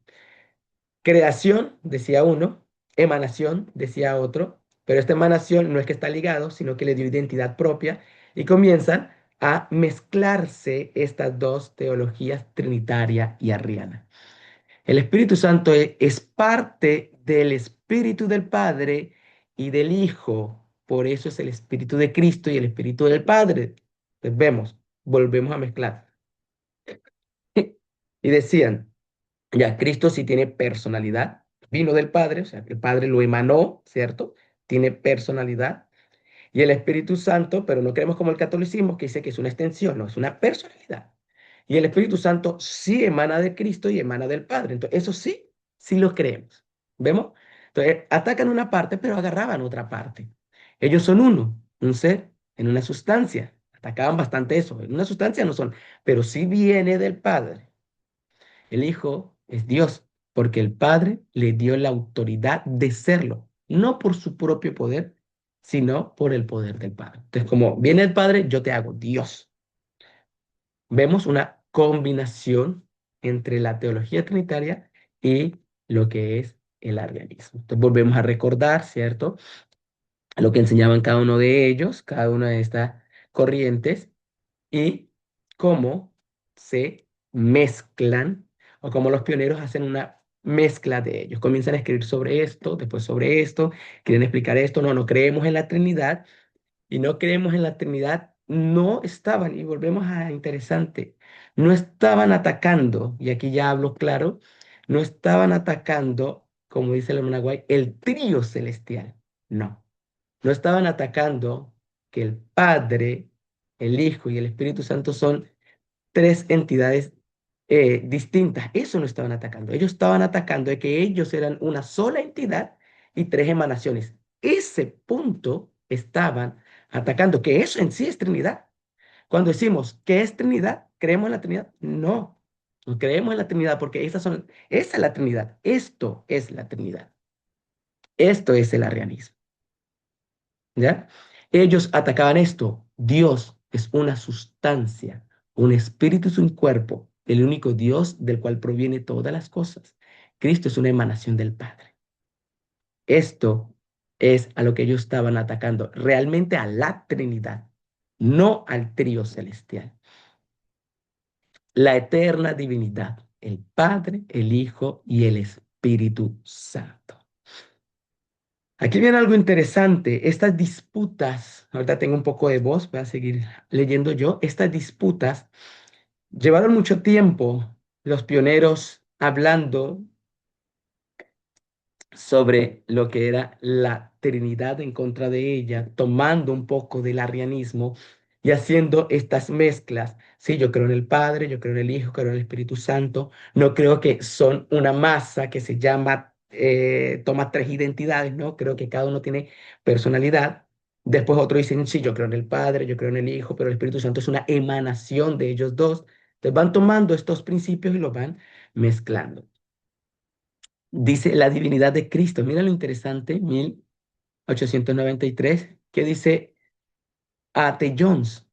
Creación, decía uno, emanación, decía otro, pero esta emanación no es que está ligado, sino que le dio identidad propia y comienzan a mezclarse estas dos teologías trinitaria y arriana. El Espíritu Santo es parte del Espíritu del Padre y del Hijo. Por eso es el Espíritu de Cristo y el Espíritu del Padre. Entonces vemos, volvemos a mezclar. Y decían, ya, Cristo sí tiene personalidad, vino del Padre, o sea, el Padre lo emanó, ¿cierto? Tiene personalidad. Y el Espíritu Santo, pero no creemos como el catolicismo, que dice que es una extensión, no, es una personalidad. Y el Espíritu Santo sí emana de Cristo y emana del Padre. Entonces, eso sí, sí lo creemos. ¿Vemos? Entonces, atacan una parte, pero agarraban otra parte. Ellos son uno, un ser en una sustancia. Atacaban bastante eso. En una sustancia no son, pero sí viene del Padre. El Hijo es Dios, porque el Padre le dio la autoridad de serlo, no por su propio poder, sino por el poder del Padre. Entonces, como viene el Padre, yo te hago Dios. Vemos una combinación entre la teología trinitaria y lo que es el arrianismo. Entonces, volvemos a recordar, ¿cierto? Lo que enseñaban cada uno de ellos, cada una de estas corrientes, y cómo se mezclan o cómo los pioneros hacen una mezcla de ellos. Comienzan a escribir sobre esto, después sobre esto, quieren explicar esto, no, no creemos en la Trinidad y no creemos en la Trinidad, no estaban, y volvemos a interesante, no estaban atacando, y aquí ya hablo claro, no estaban atacando, como dice la hermana Guay, el trío celestial, no. No estaban atacando que el Padre, el Hijo y el Espíritu Santo son tres entidades distintas. Eso no estaban atacando. Ellos estaban atacando de que ellos eran una sola entidad y tres emanaciones. Ese punto estaban atacando, que eso en sí es Trinidad. Cuando decimos que es Trinidad, ¿creemos en la Trinidad? No, no creemos en la Trinidad porque esa es la Trinidad. Esto es la Trinidad. Esto es el arrianismo. ¿Ya? Ellos atacaban esto. Dios es una sustancia, un espíritu es un cuerpo, el único Dios del cual proviene todas las cosas. Cristo es una emanación del Padre. Esto es a lo que ellos estaban atacando, realmente a la Trinidad, no al trío celestial. La eterna divinidad, el Padre, el Hijo y el Espíritu Santo. Aquí viene algo interesante. Estas disputas, ahorita tengo un poco de voz, voy a seguir leyendo yo. Estas disputas llevaron mucho tiempo los pioneros hablando sobre lo que era la Trinidad en contra de ella, tomando un poco del arrianismo y haciendo estas mezclas. Sí, yo creo en el Padre, yo creo en el Hijo, creo en el Espíritu Santo. No creo que son una masa que se llama, toma tres identidades, ¿no? Creo que cada uno tiene personalidad. Después otros dicen, sí, yo creo en el Padre, yo creo en el Hijo, pero el Espíritu Santo es una emanación de ellos dos. Entonces van tomando estos principios y los van mezclando. Dice la divinidad de Cristo. Mira lo interesante, 1893, que dice A.T. Jones.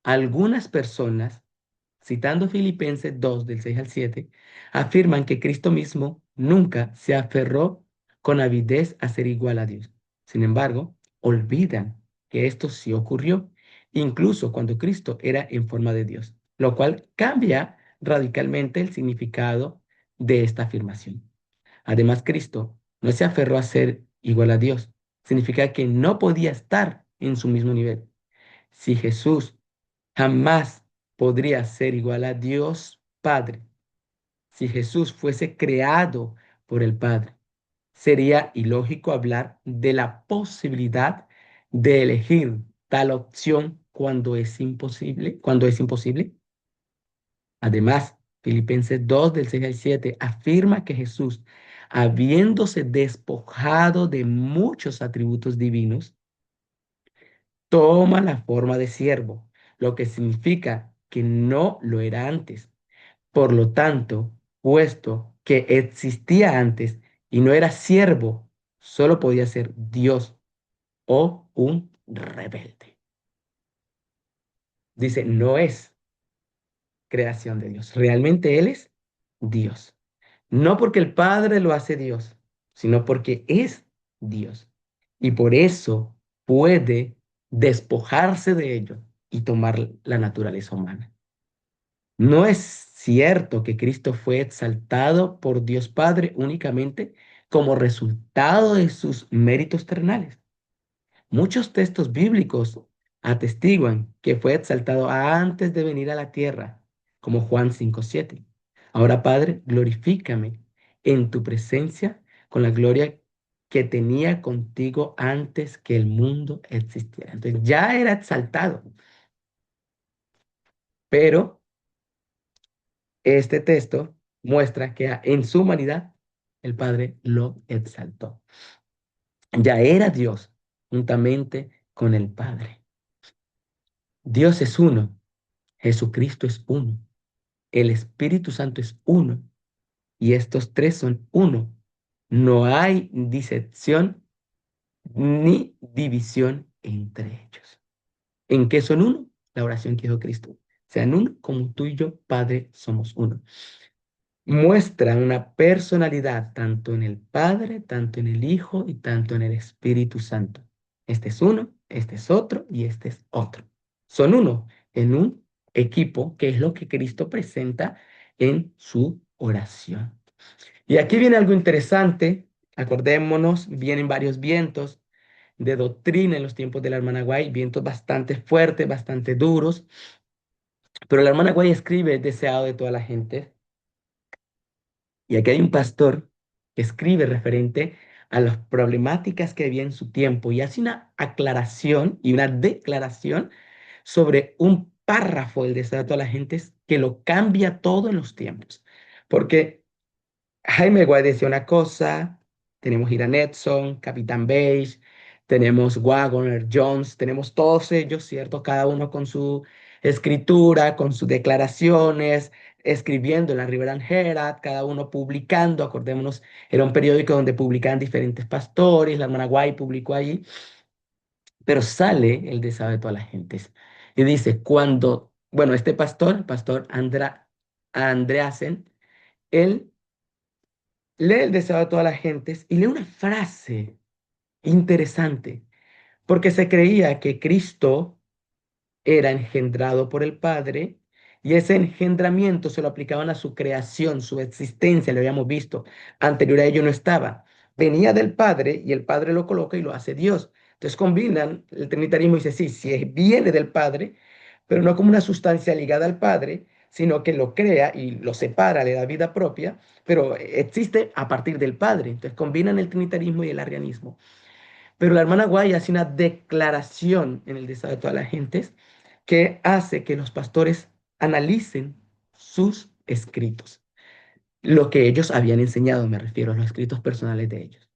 Algunas personas, citando Filipenses 2 del 6 al 7, afirman que Cristo mismo nunca se aferró con avidez a ser igual a Dios. Sin embargo, olvidan que esto sí ocurrió, incluso cuando Cristo era en forma de Dios, lo cual cambia radicalmente el significado de esta afirmación. Además, Cristo no se aferró a ser igual a Dios. Significa que no podía estar en su mismo nivel. Si Jesús jamás podría ser igual a Dios Padre, si Jesús fuese creado por el Padre, sería ilógico hablar de la posibilidad de elegir tal opción cuando es imposible, Además, Filipenses 2 del 6 al 7 afirma que Jesús, habiéndose despojado de muchos atributos divinos, toma la forma de siervo, lo que significa que no lo era antes. Por lo tanto, puesto que existía antes y no era siervo, solo podía ser Dios o un rebelde. Dice, no es creación de Dios. Realmente Él es Dios. No porque el Padre lo hace Dios, sino porque es Dios. Y por eso puede despojarse de ello y tomar la naturaleza humana. No es cierto que Cristo fue exaltado por Dios Padre únicamente como resultado de sus méritos terrenales. Muchos textos bíblicos atestiguan que fue exaltado antes de venir a la tierra, como Juan 5:7. Ahora, Padre, glorifícame en tu presencia con la gloria que tenía contigo antes que el mundo existiera. Entonces ya era exaltado, pero este texto muestra que en su humanidad el Padre lo exaltó. Ya era Dios juntamente con el Padre. Dios es uno. Jesucristo es uno, el Espíritu Santo es uno y estos tres son uno. No hay disección ni división entre ellos. ¿En qué son uno? La oración que dijo Cristo. Sean uno como tú y yo, Padre, somos uno. Muestra una personalidad tanto en el Padre, tanto en el Hijo y tanto en el Espíritu Santo. Este es uno, este es otro y este es otro. Son uno en un equipo, que es lo que Cristo presenta en su oración. Y aquí viene algo interesante. Acordémonos, vienen varios vientos de doctrina en los tiempos de la hermana Guay, vientos bastante fuertes, bastante duros. Pero la hermana Guay escribe deseado de toda la gente. Y aquí hay un pastor que escribe referente a las problemáticas que había en su tiempo y hace una aclaración y una declaración sobre un párrafo del desato a la gente que lo cambia todo en los tiempos. Porque Jaime Guay decía una cosa, tenemos Hiram Edson, Capitán Beige, tenemos Wagner, Jones, tenemos todos ellos, ¿cierto? Cada uno con su escritura, con sus declaraciones, escribiendo en la Riverand Herald, cada uno publicando, acordémonos, era un periódico donde publicaban diferentes pastores, la hermana Guay publicó ahí, pero sale el deseo de todas las gentes. Y dice, cuando, bueno, este pastor, el pastor Andreasen, él lee el deseo de todas las gentes y lee una frase interesante, porque se creía que Cristo era engendrado por el Padre y ese engendramiento se lo aplicaban a su creación, su existencia, lo habíamos visto. Anterior a ello no estaba. Venía del Padre y el Padre lo coloca y lo hace Dios. Entonces combinan el trinitarismo y dice, sí, sí, viene del Padre, pero no como una sustancia ligada al Padre, sino que lo crea y lo separa, le da vida propia, pero existe a partir del Padre. Entonces combinan el trinitarismo y el arrianismo. Pero la hermana Guay hace una declaración en el deseo de todas las gentes que hace que los pastores analicen sus escritos, lo que ellos habían enseñado, me refiero a los escritos personales de ellos.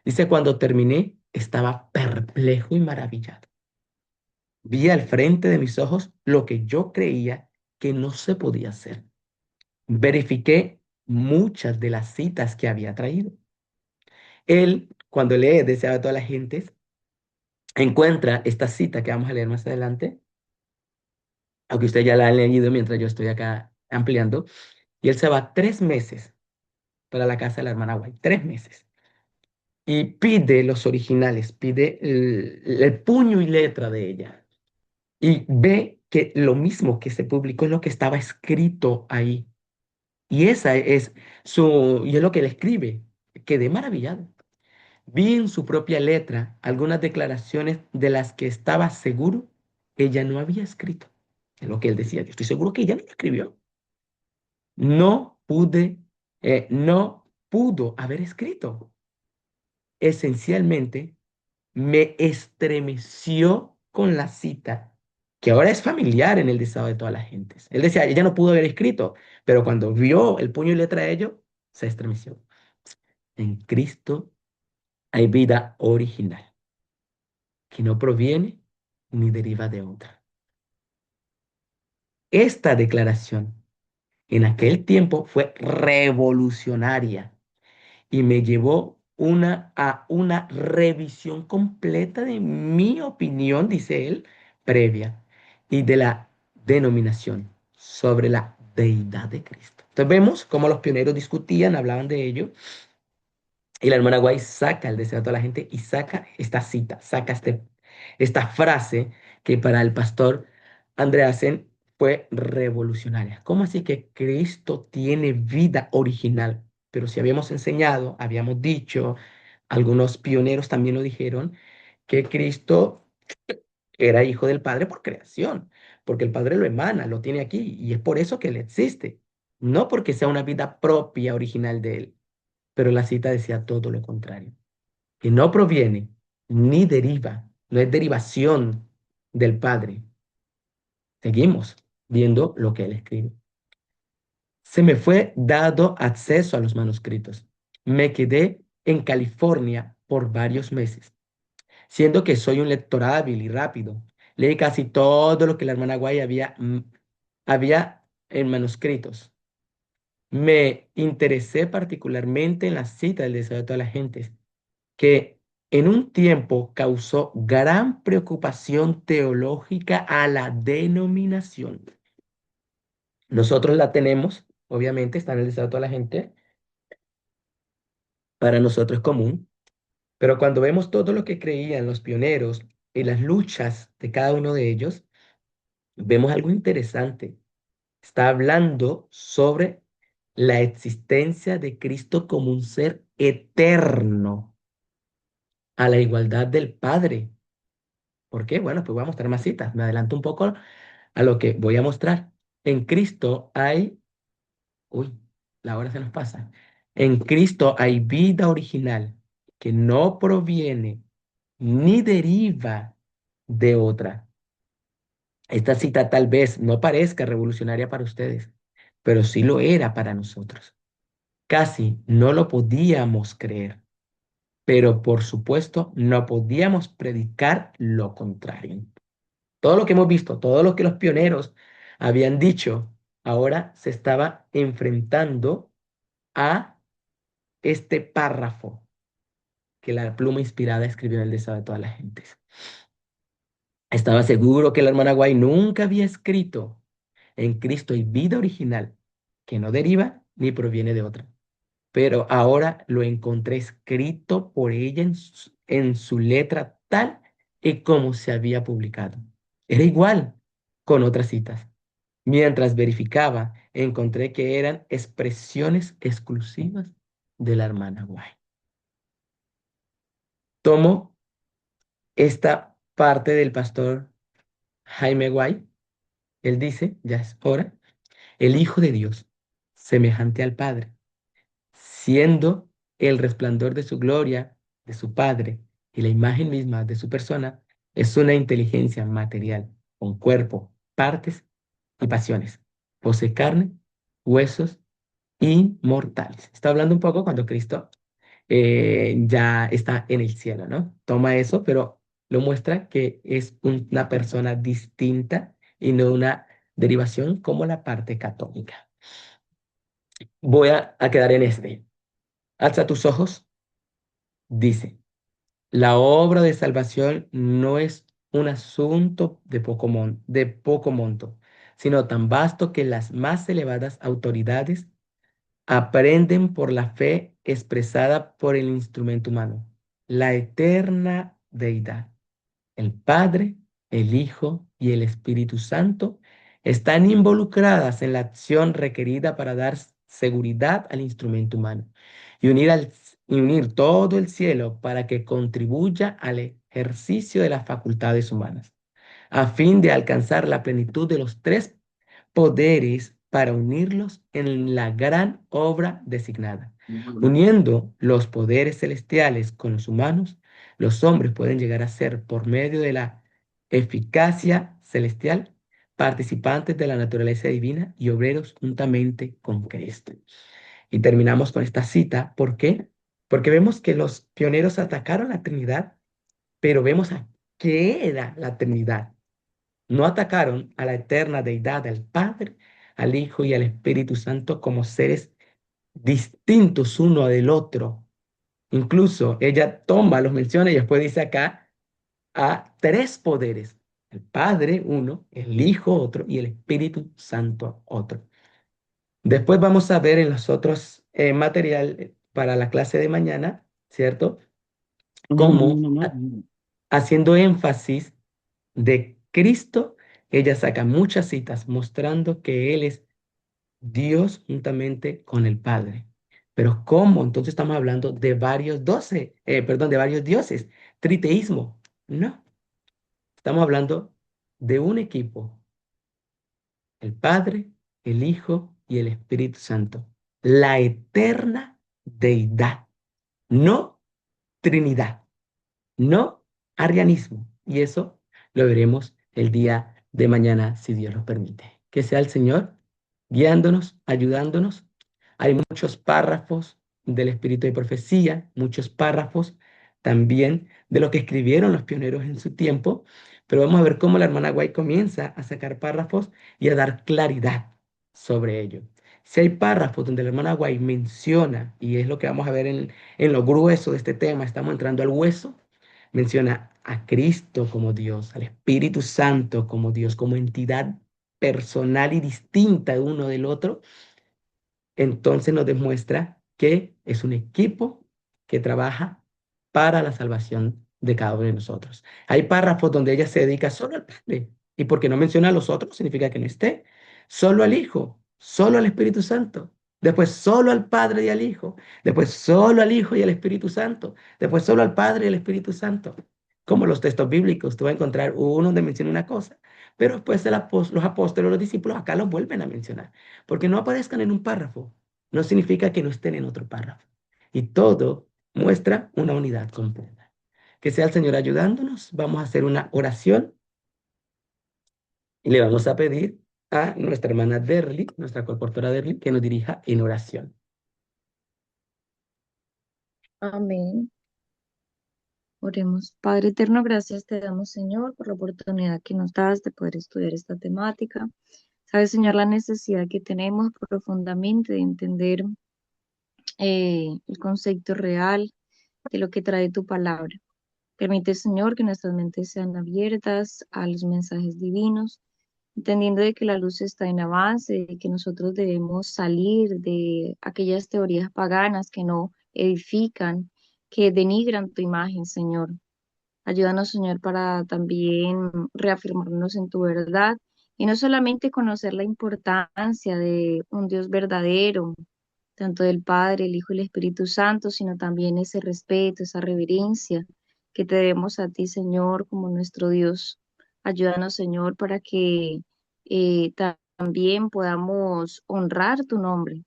Dice, cuando terminé, estaba perplejo y maravillado. Vi al frente de mis ojos lo que yo creía que no se podía hacer. Verifiqué muchas de las citas que había traído. Él, cuando lee Deseo de todas las gentes, encuentra esta cita que vamos a leer más adelante, aunque usted ya la han leído mientras yo estoy acá ampliando, y él se va 3 meses para la casa de la hermana White, 3 meses, y pide los originales, pide el puño y letra de ella, y ve que lo mismo que se publicó es lo que estaba escrito ahí, y esa es y es lo que él escribe. Quedé maravillado. Vi en su propia letra algunas declaraciones de las que estaba seguro ella no había escrito. Es lo que él decía. Yo estoy seguro que ella no lo escribió. No pudo haber escrito. Esencialmente, me estremeció con la cita, que ahora es familiar en el deseo de todas las gentes. Él decía, ella no pudo haber escrito, pero cuando vio el puño y letra de ello, se estremeció. En Cristo hay vida original, que no proviene ni deriva de otra. Esta declaración en aquel tiempo fue revolucionaria y me llevó a una revisión completa de mi opinión, dice él, previa, y de la denominación sobre la deidad de Cristo. Entonces vemos cómo los pioneros discutían, hablaban de ello, y la hermana Guay saca el deseo de toda la gente y saca esta cita, saca esta frase que para el pastor Andreasen fue revolucionaria. ¿Cómo así que Cristo tiene vida original? Pero si habíamos enseñado, habíamos dicho, algunos pioneros también lo dijeron, que Cristo era hijo del Padre por creación, porque el Padre lo emana, lo tiene aquí, y es por eso que Él existe, no porque sea una vida propia, original de Él. Pero la cita decía todo lo contrario, que no proviene ni deriva, no es derivación del Padre. Seguimos viendo lo que Él escribe. Se me fue dado acceso a los manuscritos. Me quedé en California por varios meses, siendo que soy un lector hábil y rápido. Leí casi todo lo que la hermana Guay había en manuscritos. Me interesé particularmente en la cita del deseo de todas las gentes, que en un tiempo causó gran preocupación teológica a la denominación. Nosotros la tenemos, obviamente, está en el deseo de toda la gente, para nosotros es común, pero cuando vemos todo lo que creían los pioneros y las luchas de cada uno de ellos, vemos algo interesante. Está hablando sobre la existencia de Cristo como un ser eterno, a la igualdad del Padre. ¿Por qué? Bueno, pues voy a mostrar más citas. Me adelanto un poco a lo que voy a mostrar. En Cristo hay, uy, la hora se nos pasa. En Cristo hay vida original que no proviene ni deriva de otra. Esta cita tal vez no parezca revolucionaria para ustedes, pero sí lo era para nosotros. Casi no lo podíamos creer, pero por supuesto no podíamos predicar lo contrario. Todo lo que hemos visto, todo lo que los pioneros habían dicho, ahora se estaba enfrentando a este párrafo que la pluma inspirada escribió en el deseo de todas las gentes. Estaba seguro que la hermana Guay nunca había escrito: en Cristo hay vida original que no deriva ni proviene de otra. pero ahora lo encontré escrito por ella en su letra tal y como se había publicado. Era igual con otras citas. Mientras verificaba, encontré que eran expresiones exclusivas de la hermana White. Tomo esta parte del pastor Jaime White. Él dice, ya es hora, el Hijo de Dios, semejante al Padre, siendo el resplandor de su gloria, de su Padre, y la imagen misma de su persona, es una inteligencia material, con cuerpo, partes y pasiones. Posee carne, huesos inmortales. Está hablando un poco cuando Cristo ya está en el cielo, ¿no? Toma eso, pero lo muestra que es una persona distinta y no una derivación como la parte católica. Voy a quedar en este. Alza tus ojos, dice, la obra de salvación no es un asunto de poco monto, sino tan vasto que las más elevadas autoridades aprenden por la fe expresada por el instrumento humano, la eterna deidad. El Padre, el Hijo y el Espíritu Santo están involucradas en la acción requerida para dar seguridad al instrumento humano y unir todo el cielo para que contribuya al ejercicio de las facultades humanas, a fin de alcanzar la plenitud de los tres poderes para unirlos en la gran obra designada. Uniendo los poderes celestiales con los humanos, los hombres pueden llegar a ser, por medio de la eficacia celestial, participantes de la naturaleza divina y obreros juntamente con Cristo. Y terminamos con esta cita. ¿Por qué? Porque vemos que los pioneros atacaron la Trinidad, pero vemos a qué era la Trinidad. No atacaron a la eterna deidad, al Padre, al Hijo y al Espíritu Santo como seres distintos uno del otro. Incluso ella toma, los menciona y después dice acá a tres poderes. El Padre uno, el Hijo otro y el Espíritu Santo otro. Después vamos a ver en los otros material para la clase de mañana, ¿cierto? Cómo haciendo énfasis de Cristo, ella saca muchas citas mostrando que Él es Dios juntamente con el Padre. Pero ¿cómo? Entonces estamos hablando de de varios dioses, triteísmo. No, estamos hablando de un equipo, el Padre, el Hijo y el Espíritu Santo, la eterna deidad, no Trinidad. No arrianismo. Y eso lo veremos el día de mañana, si Dios lo permite. Que sea el Señor guiándonos, ayudándonos. Hay muchos párrafos del Espíritu de Profecía, muchos párrafos también de lo que escribieron los pioneros en su tiempo, pero vamos a ver cómo la hermana White comienza a sacar párrafos y a dar claridad sobre ello. Si hay párrafos donde la hermana White menciona, y es lo que vamos a ver en lo grueso de este tema, estamos entrando al hueso, menciona a Cristo como Dios, al Espíritu Santo como Dios, como entidad personal y distinta de uno del otro, entonces nos demuestra que es un equipo que trabaja para la salvación de cada uno de nosotros. Hay párrafos donde ella se dedica solo al Padre, y porque no menciona a los otros significa que no esté, solo al Hijo, solo al Espíritu Santo, después solo al Padre y al Hijo, después solo al Hijo y al Espíritu Santo, después solo al Padre y al Espíritu Santo. Como los textos bíblicos, tú vas a encontrar uno donde menciona una cosa, pero después los apóstoles, los discípulos acá los vuelven a mencionar. Porque no aparezcan en un párrafo, no significa que no estén en otro párrafo. Y todo muestra una unidad completa. Que sea el Señor ayudándonos. Vamos a hacer una oración y le vamos a pedir a nuestra hermana Derly, nuestra colportora Derly, que nos dirija en oración. Amén. Oremos. Padre eterno, gracias te damos, Señor, por la oportunidad que nos das de poder estudiar esta temática. Sabes, Señor, la necesidad que tenemos profundamente de entender el concepto real de lo que trae tu palabra. Permite, Señor, que nuestras mentes sean abiertas a los mensajes divinos entendiendo de que la luz está en avance, de que nosotros debemos salir de aquellas teorías paganas que no edifican, que denigran tu imagen, Señor. Ayúdanos, Señor, para también reafirmarnos en tu verdad y no solamente conocer la importancia de un Dios verdadero, tanto del Padre, el Hijo y el Espíritu Santo, sino también ese respeto, esa reverencia que te debemos a ti, Señor, como nuestro Dios. Ayúdanos, Señor, para que también podamos honrar tu nombre,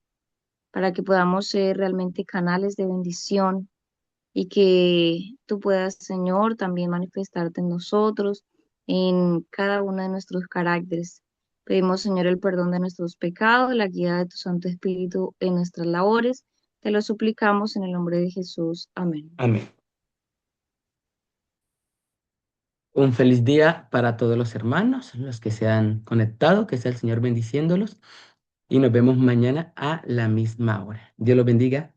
para que podamos ser realmente canales de bendición y que tú puedas, Señor, también manifestarte en nosotros, en cada uno de nuestros caracteres. Pedimos, Señor, el perdón de nuestros pecados, la guía de tu Santo Espíritu en nuestras labores. Te lo suplicamos en el nombre de Jesús. Amén. Amén. Un feliz día para todos los hermanos, los que se han conectado, que sea el Señor bendiciéndolos y nos vemos mañana a la misma hora. Dios los bendiga.